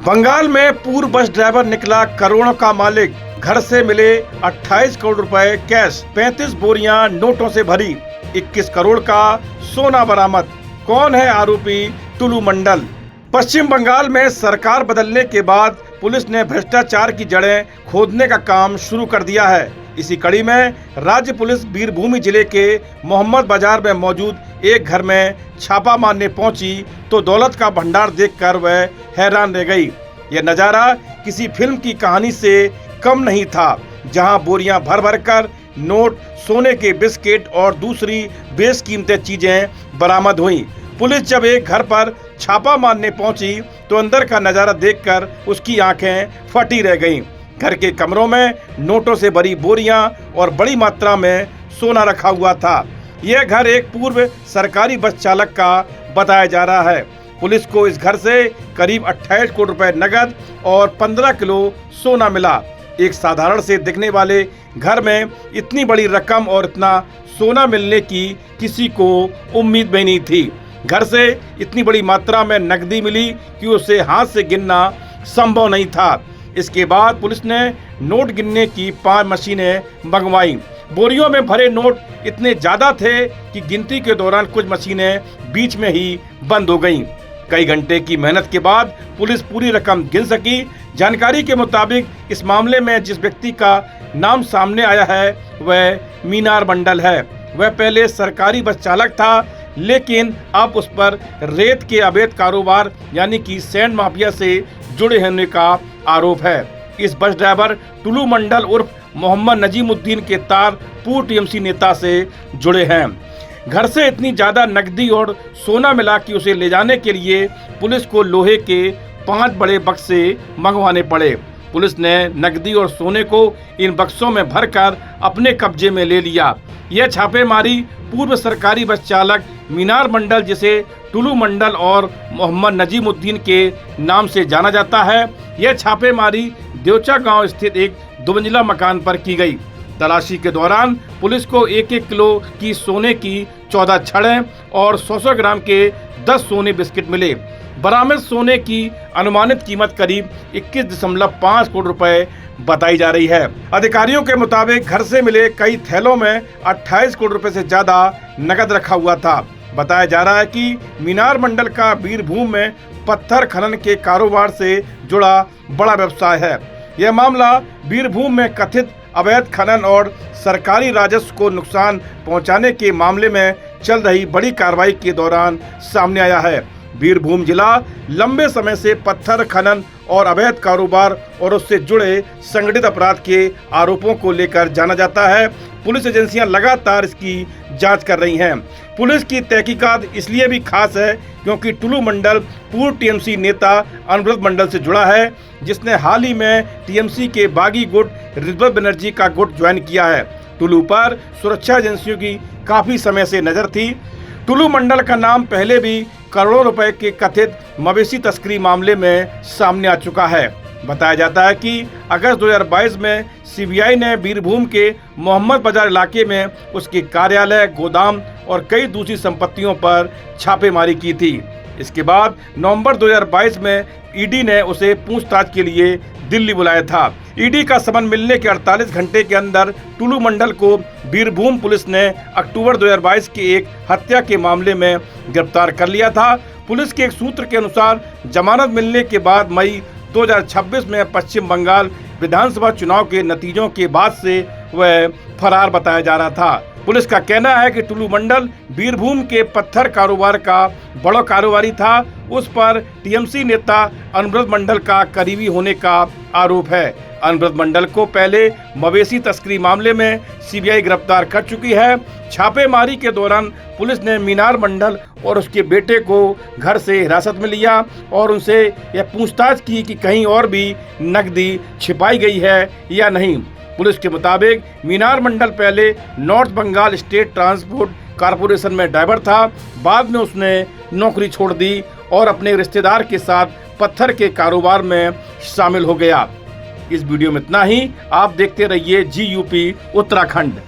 बंगाल में पूर्व bus driver निकला करोड़ों का मालिक। घर से मिले 28 करोड़ रुपए कैश, 35 बोरियां नोटों से भरी, 21 करोड़ का सोना बरामद। कौन है आरोपी? टुलू मंडल। पश्चिम बंगाल में सरकार बदलने के बाद पुलिस ने भ्रष्टाचार की जड़ें खोदने का काम शुरू कर दिया है। इसी कड़ी में राज्य पुलिस बीरभूम जिले के मोहम्मद बाजार में मौजूद एक घर में छापा मारने पहुंची तो दौलत का भंडार देखकर वह हैरान रह गई। यह नजारा किसी फिल्म की कहानी से कम नहीं था, जहां बोरियां भर भर कर नोट, सोने के बिस्किट और दूसरी बेशकीमती चीजें बरामद हुई। पुलिस जब एक घर पर छापा मारने पहुंची तो अंदर का नजारा देखकर उसकी आंखें फटी रह गईं। घर के कमरों में नोटों से भरी बोरियां और बड़ी मात्रा में सोना रखा हुआ था। यह घर एक पूर्व सरकारी बस चालक का बताया जा रहा है। पुलिस को इस घर से करीब 28 करोड़ रुपए नगद और 15 किलो सोना मिला। एक साधारण से दिखने वाले घर में इतनी बड़ी रकम और इतना सोना मिलने की किसी को उम्मीद भी नहीं थी। घर से इतनी बड़ी मात्रा में नकदी मिली कि उसे हाथ से गिनना संभव नहीं था। इसके बाद पुलिस ने नोट गिनने की 5 मशीनें मंगवाई। बोरियों में भरे नोट इतने ज्यादा थे कि गिनती के दौरान कुछ मशीनें बीच में ही बंद हो गईं। कई घंटे की मेहनत के बाद पुलिस पूरी रकम गिन सकी। जानकारी के मुताबिक इस मामले में जिस व्यक्ति का नाम सामने आया है वह मीनार मंडल है। वह पहले सरकारी बस चालक था, लेकिन अब उस पर रेत के अवैध कारोबार यानी कि सैंड माफिया से जुड़े होने का आरोप है। इस बस ड्राइवर टुलू मंडल उर्फ मोहम्मद नजीमुद्दीन के तार पूर्व टीएमसी नेता से जुड़े हैं। घर से इतनी ज्यादा नकदी और सोना मिला कि उसे ले जाने के लिए पुलिस को लोहे के 5 बड़े बक्से मंगवाने पड़े। पुलिस ने नकदी और सोने को इन बक्सों में भरकर अपने कब्जे में ले लिया। यह छापेमारी पूर्व सरकारी बस चालक मीनार मंडल, जिसे टुलू मंडल और मोहम्मद नजीमुद्दीन के नाम से जाना जाता है, यह छापेमारी देवचा गांव स्थित एक 2 मंजिला मकान पर की गई। तलाशी के दौरान पुलिस को 1-1 किलो की सोने की 14 छड़ें और 100 ग्राम के 10 सोने बिस्किट मिले। बरामद सोने की अनुमानित कीमत करीब 21.5 करोड़ रुपए बताई जा रही है। अधिकारियों के मुताबिक घर से मिले कई थैलों में 28 करोड़ रुपए से ज्यादा नकद रखा हुआ था। बताया जा रहा है कि मीनार मंडल का बीरभूम में पत्थर खनन के कारोबार से जुड़ा बड़ा व्यवसाय है। यह मामला बीरभूम में कथित अवैध खनन और सरकारी राजस्व को नुकसान पहुंचाने के मामले में चल रही बड़ी कार्रवाई के दौरान सामने आया है। बीरभूम जिला लंबे समय से पत्थर खनन और अवैध कारोबार और उससे जुड़े संगठित अपराध के आरोपों को लेकर जाना जाता है। पुलिस एजेंसियां लगातार इसकी जांच कर रही हैं। पुलिस की तहकीकात इसलिए भी खास है क्योंकि टुलू मंडल पूर्व टीएमसी नेता अनुव्रत मंडल से जुड़ा है, जिसने हाल ही में टीएमसी के बागी गुट रिजबत बनर्जी का गुट ज्वाइन किया है। टुलू पर सुरक्षा एजेंसियों की काफी समय से नजर थी। टुलू मंडल का नाम पहले भी करोड़ों रुपए के कथित मवेशी तस्करी मामले में सामने आ चुका है। बताया जाता है कि अगस्त 2022 में सीबीआई ने बीरभूम के मोहम्मद बाजार इलाके में उसके कार्यालय, गोदाम और कई दूसरी संपत्तियों पर छापेमारी की थी। इसके बाद नवंबर 2022 में ईडी ने उसे पूछताछ के लिए दिल्ली बुलाया था। ईडी का समन मिलने के 48 घंटे के अंदर टुलू मंडल को बीरभूम पुलिस ने अक्टूबर 2022 के एक हत्या के मामले में गिरफ्तार कर लिया था। पुलिस के एक सूत्र के अनुसार जमानत मिलने के बाद मई 2026 में पश्चिम बंगाल विधानसभा चुनाव के नतीजों के बाद से वह फरार बताया जा रहा था। पुलिस का कहना है कि टुलू मंडल बीरभूम के पत्थर कारोबार का बड़ा कारोबारी था। उस पर टीएमसी नेता अनुव्रत मंडल का करीबी होने का आरोप है। अनुव्रत मंडल को पहले मवेशी तस्करी मामले में सीबीआई गिरफ्तार कर चुकी है। छापेमारी के दौरान पुलिस ने मीनार मंडल और उसके बेटे को घर से हिरासत में लिया और उनसे यह पूछताछ की कि कहीं और भी नकदी छिपाई गई है या नहीं। पुलिस के मुताबिक मीनार मंडल पहले North Bengal State Transport Corporation में ड्राइवर था। बाद में उसने नौकरी छोड़ दी और अपने रिश्तेदार के साथ पत्थर के कारोबार में शामिल हो गया। इस वीडियो में इतना ही। आप देखते रहिए GUP उत्तराखंड।